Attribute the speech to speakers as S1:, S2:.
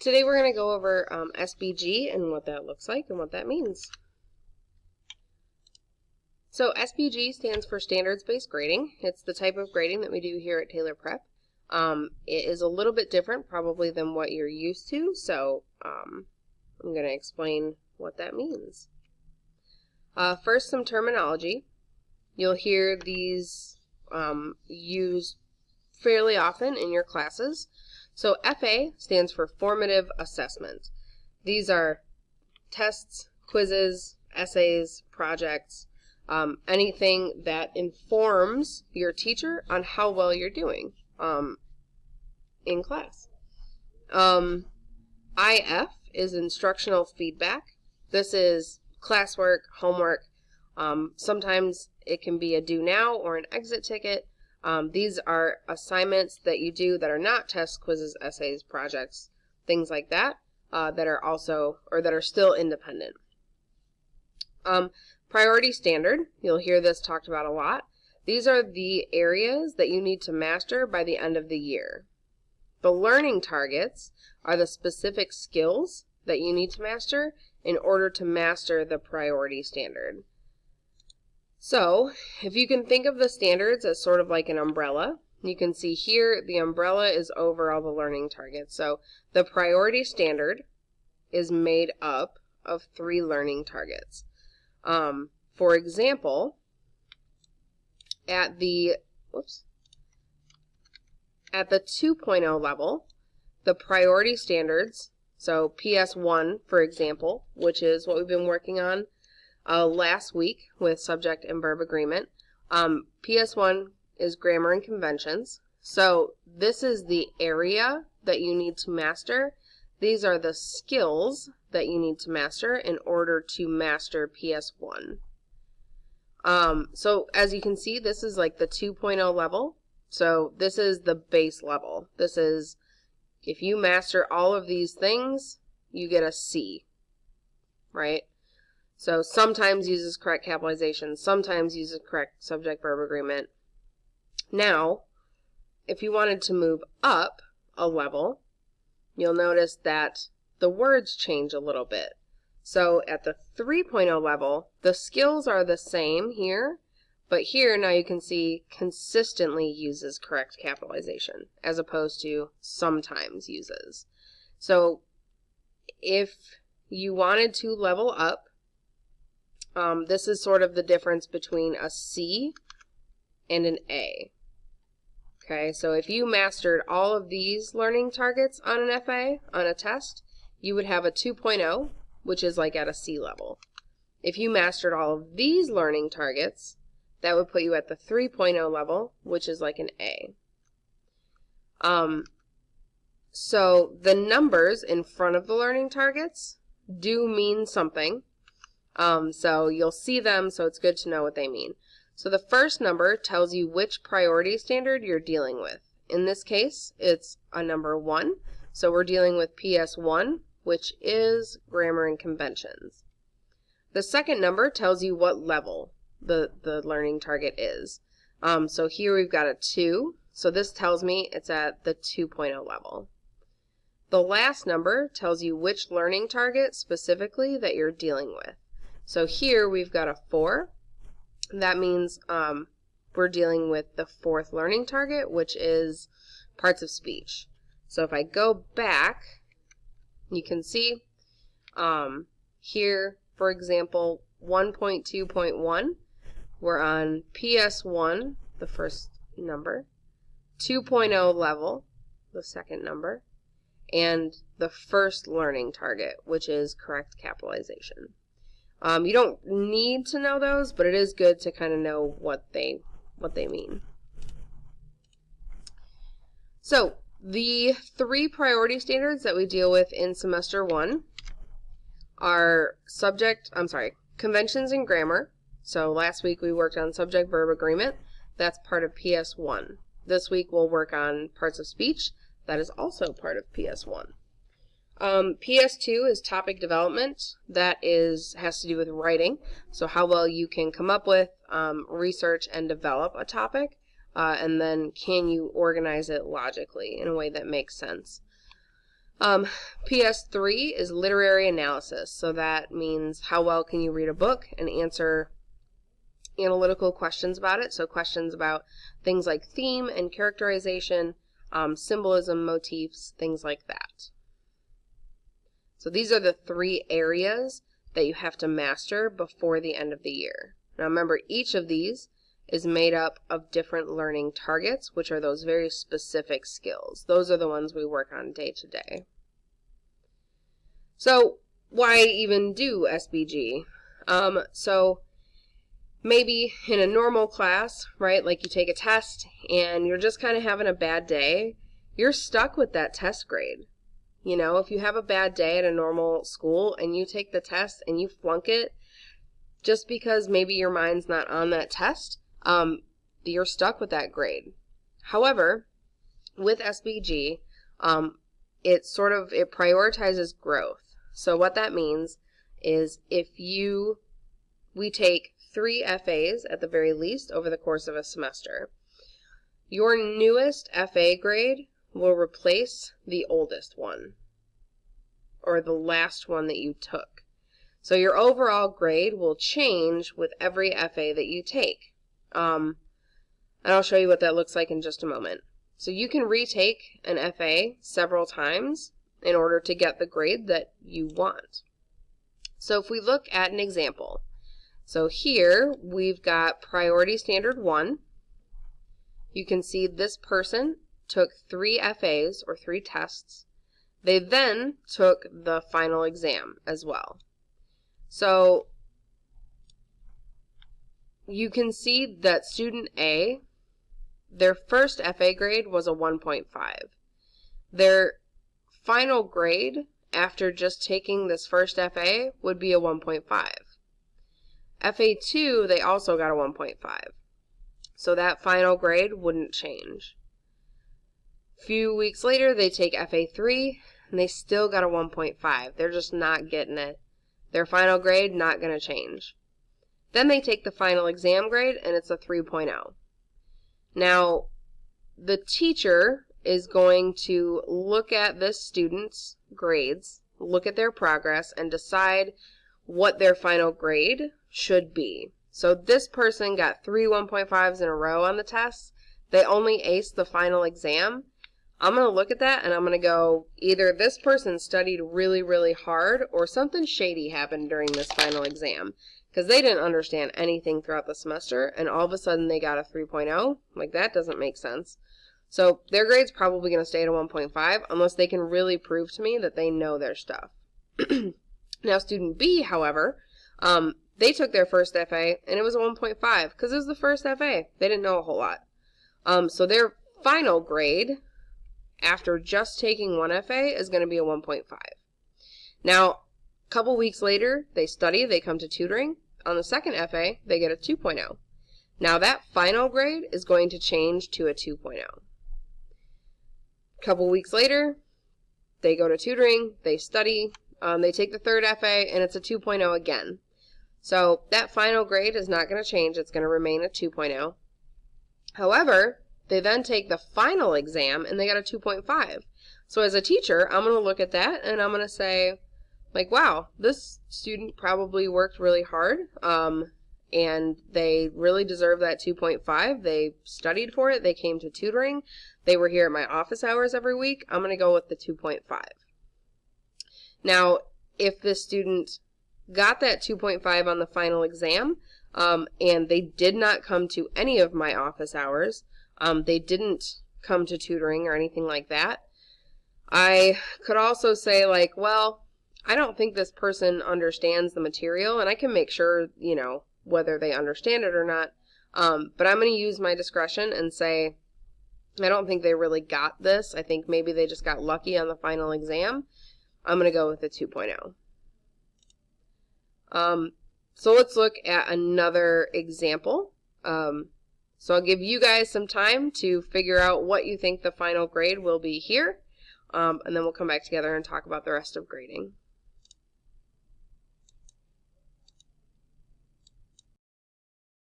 S1: Today we're going to go over SBG and what that looks like and what that means. So SBG stands for Standards-Based Grading. It's the type of grading that we do here at Taylor Prep. It is a little bit different probably than what you're used to, so I'm going to explain what that means. First, some terminology. You'll hear these used fairly often in your classes. So FA stands for Formative Assessment. These are tests, quizzes, essays, projects, anything that informs your teacher on how well you're doing in class. IF is Instructional Feedback. This is classwork, homework. Sometimes it can be a do now or an exit ticket. These are assignments that you do that are not tests, quizzes, essays, projects, things like that, that are also, or that are still independent. Priority standard, you'll hear this talked about a lot. These are the areas that you need to master by the end of the year. The learning targets are the specific skills that you need to master in order to master the priority standard. So, if you can think of the standards as sort of like an umbrella, you can see here the umbrella is over all the learning targets. So, the priority standard is made up of 3 learning targets. For example, at the 2.0 level, the priority standards, so PS1, for example, which is what we've been working on last week with subject and verb agreement. PS1 is grammar and conventions. So this is the area that you need to master. These are the skills that you need to master in order to master PS1. So as you can see, this is like the 2.0 level. So this is the base level. This is, if you master all of these things, you get a C, right? So sometimes uses correct capitalization, sometimes uses correct subject-verb agreement. Now, if you wanted to move up a level, you'll notice that the words change a little bit. So at the 3.0 level, the skills are the same here, but here now you can see consistently uses correct capitalization as opposed to sometimes uses. So if you wanted to level up, this is sort of the difference between a C and an A. Okay, so if you mastered all of these learning targets on an FA, on a test, you would have a 2.0, which is like at a C level. If you mastered all of these learning targets, that would put you at the 3.0 level, which is like an A. So the numbers in front of the learning targets do mean something. So you'll see them, so it's good to know what they mean. So the first number tells you which priority standard you're dealing with. In this case, it's a number 1. So we're dealing with PS1, which is grammar and conventions. The second number tells you what level the learning target is. So here we've got a 2. So this tells me it's at the 2.0 level. The last number tells you which learning target specifically that you're dealing with. So here we've got a 4. That means we're dealing with the 4th learning target, which is parts of speech. So if I go back, you can see here, for example, 1.2.1, we're on PS1, the first number, 2.0 level, the second number, and the first learning target, which is correct capitalization. You don't need to know those, but it is good to kind of know what they mean. So the 3 priority standards that we deal with in semester 1 are conventions and grammar. So last week we worked on subject-verb agreement. That's part of PS1. This week we'll work on parts of speech. That is also part of PS1. PS2 is topic development. That has to do with writing. So how well you can come up with, research, and develop a topic. And then can you organize it logically in a way that makes sense. PS3 is literary analysis. So that means how well can you read a book and answer analytical questions about it. So questions about things like theme and characterization, symbolism, motifs, things like that. So these are the 3 areas that you have to master before the end of the year. Now remember, each of these is made up of different learning targets, which are those very specific skills. Those are the ones we work on day to day. So why even do SBG? So maybe in a normal class, right, like you take a test and you're just kind of having a bad day, you're stuck with that test grade. You know, if you have a bad day at a normal school and you take the test and you flunk it, just because maybe your mind's not on that test, you're stuck with that grade. However, with SBG, it prioritizes growth. So what that means is we take 3 FAs at the very least over the course of a semester. Your newest FA grade will replace the oldest one, or the last one that you took. So your overall grade will change with every FA that you take. And I'll show you what that looks like in just a moment. So you can retake an FA several times in order to get the grade that you want. So if we look at an example, so here we've got Priority Standard 1. You can see this person took 3 FAs, or 3 tests. They then took the final exam as well. So you can see that student A, their first FA grade was a 1.5. Their final grade after just taking this first FA would be a 1.5. FA2, they also got a 1.5. So that final grade wouldn't change. A few weeks later, they take FA3, and they still got a 1.5. They're just not getting it. Their final grade, not going to change. Then they take the final exam grade, and it's a 3.0. Now, the teacher is going to look at this student's grades, look at their progress, and decide what their final grade should be. So this person got 3 1.5s in a row on the test. They only aced the final exam. I'm going to look at that and I'm going to go, either this person studied really, really hard or something shady happened during this final exam, because they didn't understand anything throughout the semester and all of a sudden they got a 3.0. Like, that doesn't make sense. So their grade's probably going to stay at a 1.5 unless they can really prove to me that they know their stuff. Now student B, however, they took their first FA and it was a 1.5 because it was the first FA. They didn't know a whole lot. So their final grade after just taking 1 FA is going to be a 1.5. Now, a couple weeks later, they study, they come to tutoring. On the second FA, they get a 2.0. Now that final grade is going to change to a 2.0. A couple weeks later, they go to tutoring, they study, they take the third FA, and it's a 2.0 again. So that final grade is not going to change. It's going to remain a 2.0. However, they then take the final exam, and they got a 2.5. So as a teacher, I'm going to look at that, and I'm going to say, like, wow, this student probably worked really hard, and they really deserve that 2.5. They studied for it. They came to tutoring. They were here at my office hours every week. I'm going to go with the 2.5. Now, if this student got that 2.5 on the final exam, and they did not come to any of my office hours, they didn't come to tutoring or anything like that, I could also say, like, well, I don't think this person understands the material, and I can make sure, you know, whether they understand it or not, but I'm going to use my discretion and say, I don't think they really got this. I think maybe they just got lucky on the final exam. I'm going to go with a 2.0. So let's look at another example. So I'll give you guys some time to figure out what you think the final grade will be here, and then we'll come back together and talk about the rest of grading.